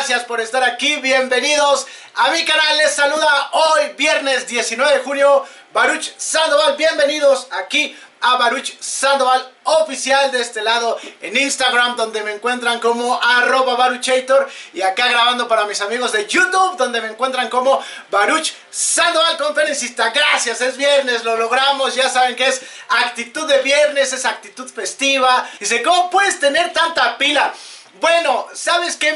gracias por estar aquí, bienvenidos a mi canal. Les saluda hoy viernes 19 de junio Baruch Sandoval. Bienvenidos aquí a Baruch Sandoval oficial, de este lado en Instagram, donde me encuentran como @baruchator, y acá grabando para mis amigos de YouTube, donde me encuentran como Baruch Sandoval Conferencista. Gracias, es viernes, lo logramos. Ya saben que es actitud de viernes, es actitud festiva. Dice, ¿cómo puedes tener tanta pila? Bueno, ¿sabes qué,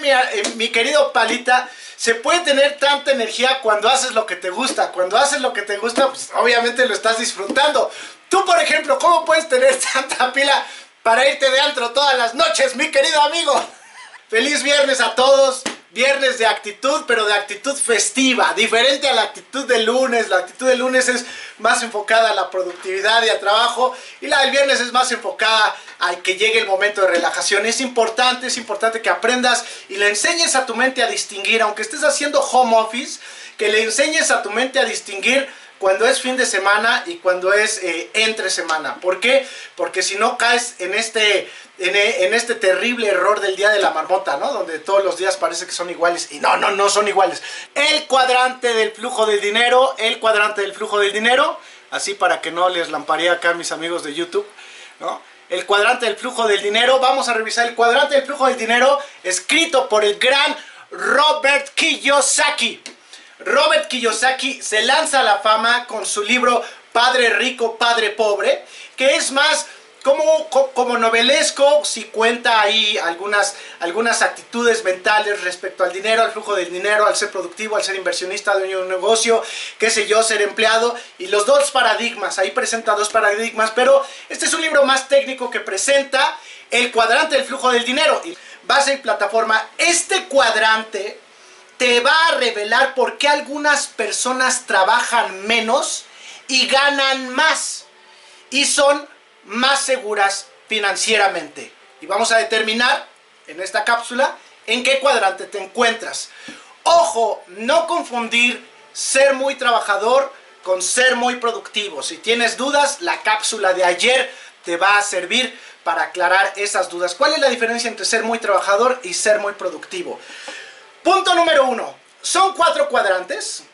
mi querido Palita? Se puede tener tanta energía cuando haces lo que te gusta. Cuando haces lo que te gusta, pues obviamente lo estás disfrutando. Tú, por ejemplo, ¿cómo puedes tener tanta pila para irte de antro todas las noches, mi querido amigo? Feliz viernes a todos. Viernes de actitud, pero de actitud festiva, diferente a la actitud del lunes. La actitud del lunes es más enfocada a la productividad y al trabajo, y la del viernes es más enfocada a que llegue el momento de relajación. Es importante que aprendas y le enseñes a tu mente a distinguir, aunque estés haciendo home office, que le enseñes a tu mente a distinguir cuando es fin de semana y cuando es entre semana. ¿Por qué? Porque si no caes en este terrible error del día de la marmota, ¿no? Donde todos los días parece que son iguales, y no son iguales. El cuadrante del flujo del dinero, así para que no les lamparee acá a mis amigos de YouTube, ¿no? El cuadrante del flujo del dinero. Vamos a revisar el cuadrante del flujo del dinero, escrito por el gran Robert Kiyosaki. Robert Kiyosaki se lanza a la fama con su libro Padre Rico, Padre Pobre, que es más como novelesco. Si cuenta ahí algunas actitudes mentales respecto al dinero, al flujo del dinero, al ser productivo, al ser inversionista, dueño de un negocio, qué sé yo, ser empleado, y los dos paradigmas. Ahí presenta dos paradigmas, pero este es un libro más técnico que presenta el cuadrante del flujo del dinero. Y base y plataforma, este cuadrante te va a revelar por qué algunas personas trabajan menos y ganan más, y son más seguras financieramente. Y vamos a determinar en esta cápsula en qué cuadrante te encuentras. Ojo, no confundir ser muy trabajador con ser muy productivo. Si tienes dudas, la cápsula de ayer te va a servir para aclarar esas dudas. ¿Cuál es la diferencia entre ser muy trabajador y ser muy productivo? Punto número 1. Son cuatro cuadrantes,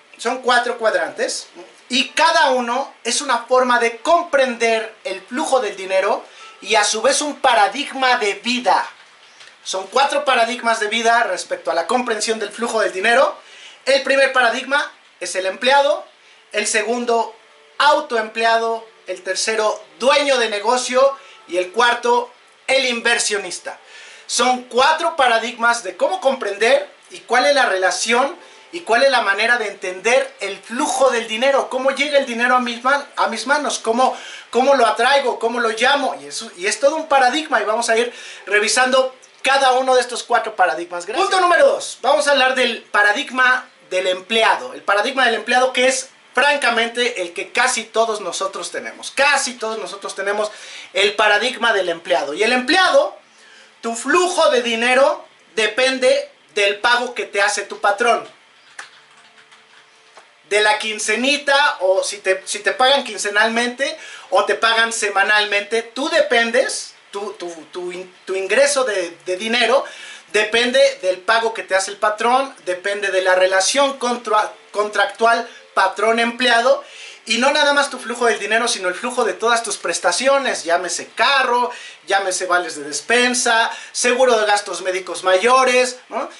y cada uno es una forma de comprender el flujo del dinero y a su vez un paradigma de vida. Son cuatro paradigmas de vida respecto a la comprensión del flujo del dinero. El primer paradigma es el empleado, el segundo, autoempleado, el tercero, dueño de negocio, y el cuarto, el inversionista. Son cuatro paradigmas de cómo comprender y cuál es la relación y cuál es la manera de entender el flujo del dinero. Cómo llega el dinero a mis manos, cómo lo atraigo, cómo lo llamo. Y es todo un paradigma, y vamos a ir revisando cada uno de estos cuatro paradigmas. Gracias. Punto número 2. Vamos a hablar del paradigma del empleado. El paradigma del empleado, que es francamente el que casi todos nosotros tenemos. Casi todos nosotros tenemos el paradigma del empleado. Y el empleado, tu flujo de dinero depende del pago que te hace tu patrón. De la quincenita, o si te pagan quincenalmente o te pagan semanalmente, tú dependes, tu ingreso de dinero depende del pago que te hace el patrón, depende de la relación contractual patrón-empleado. Y no nada más tu flujo del dinero, sino el flujo de todas tus prestaciones, llámese carro, llámese vales de despensa, seguro de gastos médicos mayores, ¿no?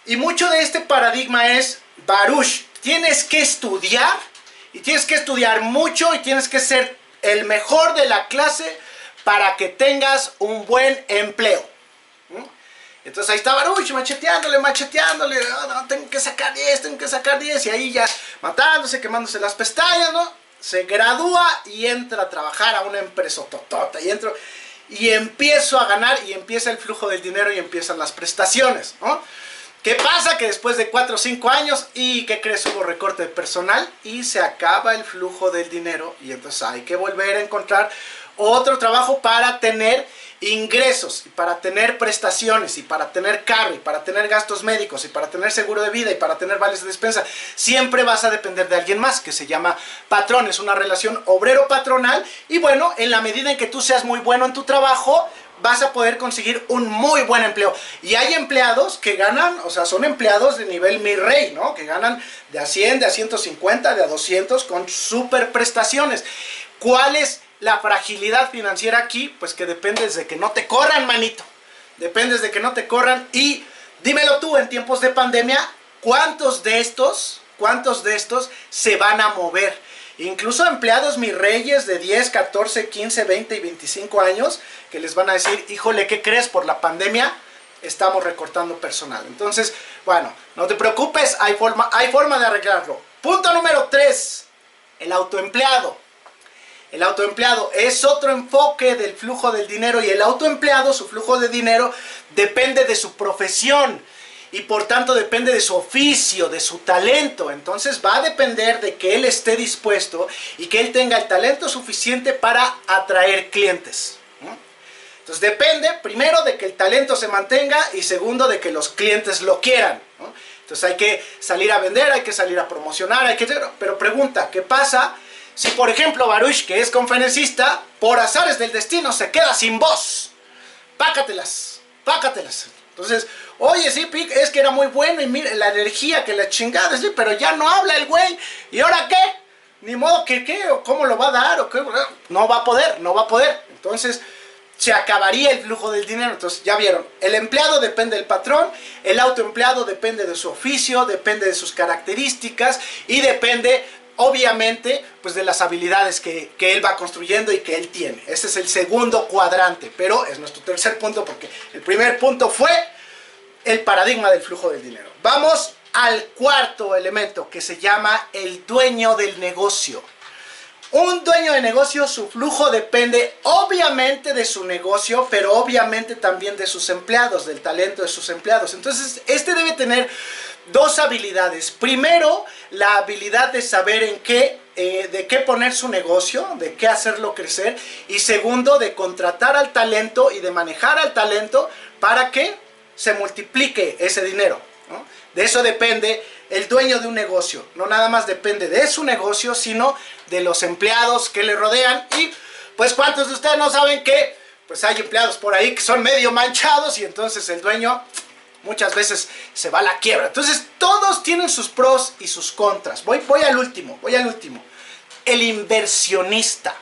Y mucho de este paradigma es, Baruch, tienes que estudiar, y tienes que estudiar mucho, y tienes que ser el mejor de la clase para que tengas un buen empleo. Entonces ahí está Baruch macheteándole, no, tengo que sacar 10, y ahí ya matándose, quemándose las pestañas, ¿no? Se gradúa y entra a trabajar a una empresa totota, y empiezo a ganar, y empieza el flujo del dinero, y empiezan las prestaciones, ¿no? ¿Qué pasa? Que después de 4 o 5 años, ¿y qué crees? Hubo recorte de personal y se acaba el flujo del dinero, y entonces hay que volver a encontrar otro trabajo para tener ingresos, y para tener prestaciones, y para tener carro, y para tener gastos médicos, y para tener seguro de vida, y para tener vales de despensa. Siempre vas a depender de alguien más, que se llama patrón. Es una relación obrero-patronal, y bueno, en la medida en que tú seas muy bueno en tu trabajo, vas a poder conseguir un muy buen empleo. Y hay empleados que ganan, o sea, son empleados de nivel mi rey, ¿no? Que ganan de a 100, de a 150, de a 200 con super prestaciones. ¿Cuál es la fragilidad financiera aquí? Pues que dependes de que no te corran, manito. Dependes de que no te corran. Y dímelo tú, en tiempos de pandemia, ¿cuántos de estos se van a mover? Incluso empleados mis reyes de 10, 14, 15, 20 y 25 años que les van a decir, híjole, ¿qué crees? Por la pandemia estamos recortando personal. Entonces, bueno, no te preocupes, hay forma de arreglarlo. Punto número 3, el autoempleado. El autoempleado es otro enfoque del flujo del dinero, y el autoempleado, su flujo de dinero, depende de su profesión. Y por tanto depende de su oficio, de su talento. Entonces va a depender de que él esté dispuesto y que él tenga el talento suficiente para atraer clientes, ¿no? Entonces depende, primero, de que el talento se mantenga, y segundo, de que los clientes lo quieran, ¿no? Entonces hay que salir a vender, hay que salir a promocionar, pero pregunta, ¿qué pasa si, por ejemplo, Baruch, que es conferencista, por azares del destino se queda sin voz? Pácatelas. Entonces, oye, sí, Pic, es que era muy bueno y mira la energía, que la chingada, sí, pero ya no habla el güey. ¿Y ahora qué? Ni modo que qué, o cómo lo va a dar, o qué. No va a poder. Entonces, se acabaría el flujo del dinero. Entonces, ya vieron, el empleado depende del patrón, el autoempleado depende de su oficio, depende de sus características y depende, obviamente, pues de las habilidades que él va construyendo y que él tiene. Ese es el segundo cuadrante, pero es nuestro tercer punto, porque el primer punto fue el paradigma del flujo del dinero. Vamos al cuarto elemento, que se llama el dueño del negocio. Un dueño de negocio, su flujo depende obviamente de su negocio, pero obviamente también de sus empleados, del talento de sus empleados. Entonces, este debe tener dos habilidades. Primero, la habilidad de saber de qué poner su negocio, de qué hacerlo crecer. Y segundo, de contratar al talento y de manejar al talento para que se multiplique ese dinero, ¿no? De eso depende el dueño de un negocio. No nada más depende de su negocio, sino de los empleados que le rodean. Y pues, ¿cuántos de ustedes no saben que pues hay empleados por ahí que son medio manchados, y entonces el dueño muchas veces se va a la quiebra? Entonces, todos tienen sus pros y sus contras. Voy al último. El inversionista.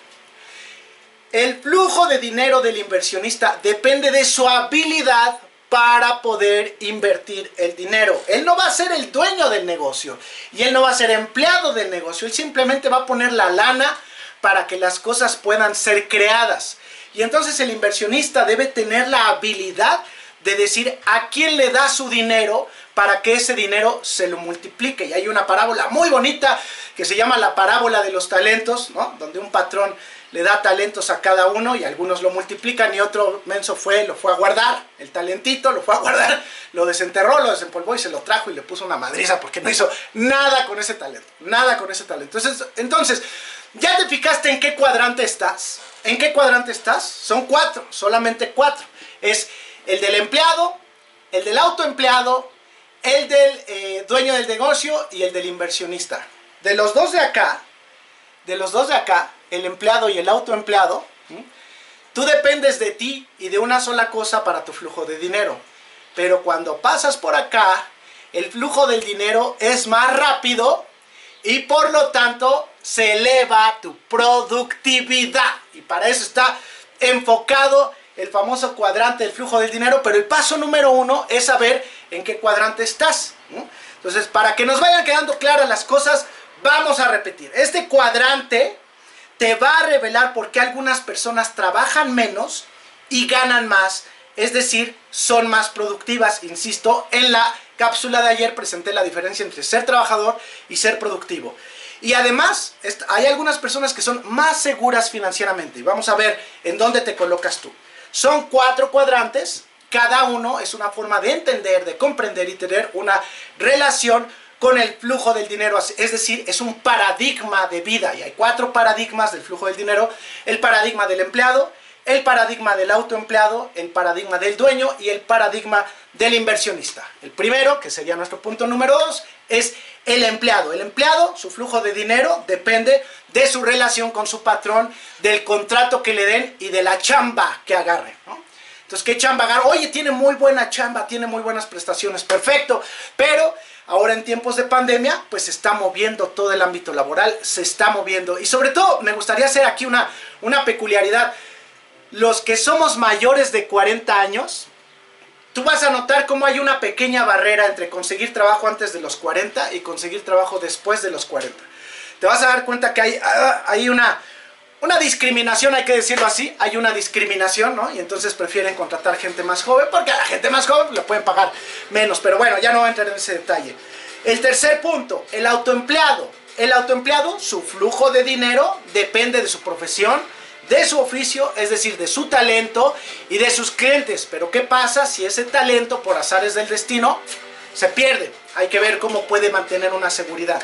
El flujo de dinero del inversionista depende de su habilidad para poder invertir el dinero. Él no va a ser el dueño del negocio y él no va a ser empleado del negocio. Él simplemente va a poner la lana para que las cosas puedan ser creadas. Y entonces el inversionista debe tener la habilidad de decir a quién le da su dinero para que ese dinero se lo multiplique. Y hay una parábola muy bonita que se llama la parábola de los talentos, ¿no? Donde un patrón le da talentos a cada uno y algunos lo multiplican, y otro menso lo fue a guardar, el talentito lo fue a guardar, lo desenterró, lo desempolvó y se lo trajo y le puso una madriza porque no hizo nada con ese talento, Entonces, ¿ya te fijaste en qué cuadrante estás? ¿En qué cuadrante estás? Son 4, solamente 4. Es el del empleado, el del autoempleado, el del dueño del negocio y el del inversionista. De los dos de acá, el empleado y el autoempleado, tú dependes de ti y de una sola cosa para tu flujo de dinero. Pero cuando pasas por acá, el flujo del dinero es más rápido y por lo tanto se eleva tu productividad. Y para eso está enfocado el famoso cuadrante del flujo del dinero. Pero el paso número 1 es saber en qué cuadrante estás, ¿no? Entonces, para que nos vayan quedando claras las cosas, vamos a repetir. Este cuadrante te va a revelar por qué algunas personas trabajan menos y ganan más, es decir, son más productivas. Insisto, en la cápsula de ayer presenté la diferencia entre ser trabajador y ser productivo. Y además, hay algunas personas que son más seguras financieramente. Y vamos a ver en dónde te colocas tú. Son 4 cuadrantes, cada uno es una forma de entender, de comprender y tener una relación con el flujo del dinero, es decir, es un paradigma de vida. Y hay 4 paradigmas del flujo del dinero: el paradigma del empleado, el paradigma del autoempleado, el paradigma del dueño y el paradigma del inversionista. El primero, que sería nuestro punto número 2, es el empleado. El empleado, su flujo de dinero depende de su relación con su patrón, del contrato que le den y de la chamba que agarre, ¿no? Entonces, ¿qué chamba agarro? Oye, tiene muy buena chamba, tiene muy buenas prestaciones, perfecto. Pero ahora en tiempos de pandemia, pues se está moviendo todo el ámbito laboral, se está moviendo. Y sobre todo, me gustaría hacer aquí una peculiaridad. Los que somos mayores de 40 años, tú vas a notar cómo hay una pequeña barrera entre conseguir trabajo antes de los 40 y conseguir trabajo después de los 40. Te vas a dar cuenta que hay una discriminación, hay que decirlo así, hay una discriminación, ¿no? Y entonces prefieren contratar gente más joven porque a la gente más joven le pueden pagar menos. Pero bueno, ya no voy a entrar en ese detalle. El tercer punto, el autoempleado. El autoempleado, su flujo de dinero depende de su profesión, de su oficio, es decir, de su talento y de sus clientes. Pero ¿qué pasa si ese talento, por azares del destino, se pierde? Hay que ver cómo puede mantener una seguridad.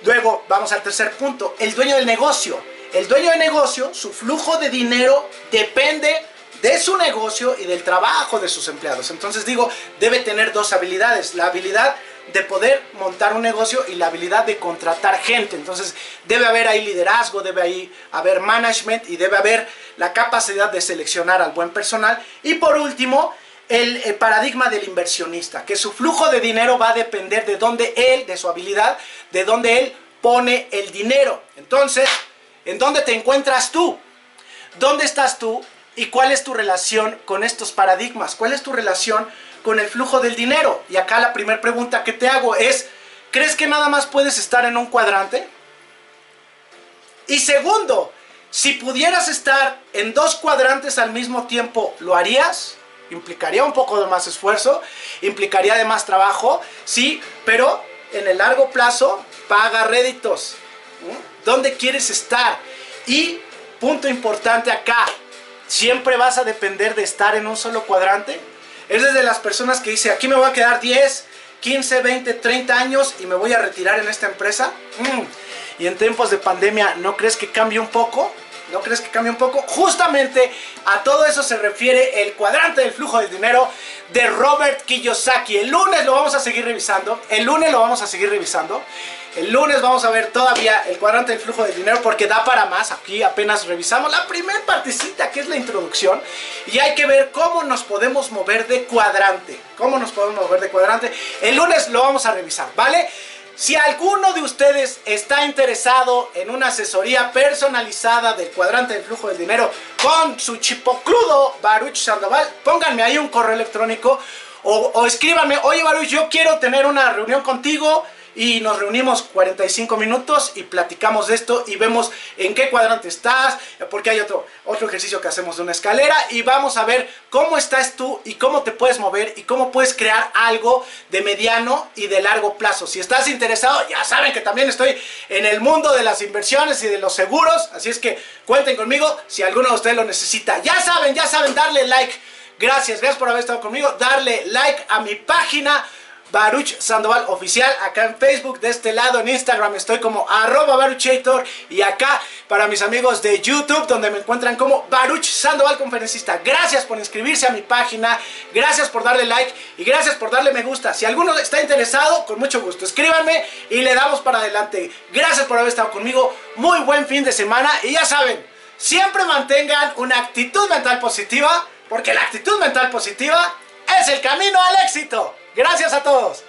Luego, vamos al tercer punto, el dueño del negocio. El dueño de negocio, su flujo de dinero depende de su negocio y del trabajo de sus empleados. Entonces digo, debe tener dos habilidades. La habilidad de poder montar un negocio y la habilidad de contratar gente. Entonces debe haber ahí liderazgo, debe ahí haber management y debe haber la capacidad de seleccionar al buen personal. Y por último, el paradigma del inversionista, que su flujo de dinero va a depender de dónde él, de su habilidad, de dónde él pone el dinero. Entonces, ¿en dónde te encuentras tú? ¿Dónde estás tú? ¿Y cuál es tu relación con estos paradigmas? ¿Cuál es tu relación con el flujo del dinero? Y acá la primera pregunta que te hago es, ¿crees que nada más puedes estar en un cuadrante? Y segundo, si pudieras estar en dos cuadrantes al mismo tiempo, ¿lo harías? Implicaría un poco de más esfuerzo, implicaría de más trabajo, sí, pero en el largo plazo paga réditos. ¿Dónde quieres estar? Y punto importante acá, ¿siempre vas a depender de estar en un solo cuadrante? ¿Eres de las personas que dice, aquí me voy a quedar 10, 15, 20, 30 años y me voy a retirar en esta empresa? Y en tiempos de pandemia, ¿no crees que cambie un poco? ¿No crees que cambie un poco? Justamente a todo eso se refiere el cuadrante del flujo del dinero de Robert Kiyosaki. El lunes lo vamos a seguir revisando. El lunes vamos a ver todavía el cuadrante del flujo del dinero porque da para más. Aquí apenas revisamos la primera partecita que es la introducción. Y hay que ver cómo nos podemos mover de cuadrante. El lunes lo vamos a revisar, ¿vale? Si alguno de ustedes está interesado en una asesoría personalizada del cuadrante del flujo del dinero con su chipocludo Baruch Sandoval, pónganme ahí un correo electrónico o escríbanme, oye Baruch, yo quiero tener una reunión contigo. Y nos reunimos 45 minutos y platicamos de esto y vemos en qué cuadrante estás, porque hay otro ejercicio que hacemos de una escalera y vamos a ver cómo estás tú y cómo te puedes mover y cómo puedes crear algo de mediano y de largo plazo. Si estás interesado, ya saben que también estoy en el mundo de las inversiones y de los seguros, así es que cuenten conmigo si alguno de ustedes lo necesita. Ya saben, darle like. Gracias por haber estado conmigo. Darle like a mi página Baruch Sandoval Oficial, acá en Facebook, de este lado en Instagram estoy como @baruchator y acá para mis amigos de YouTube donde me encuentran como Baruch Sandoval Conferencista. Gracias por inscribirse a mi página, gracias por darle like y gracias por darle me gusta. Si alguno está interesado, con mucho gusto, escríbanme y le damos para adelante. Gracias por haber estado conmigo, muy buen fin de semana y ya saben, siempre mantengan una actitud mental positiva porque la actitud mental positiva es el camino al éxito. Gracias a todos.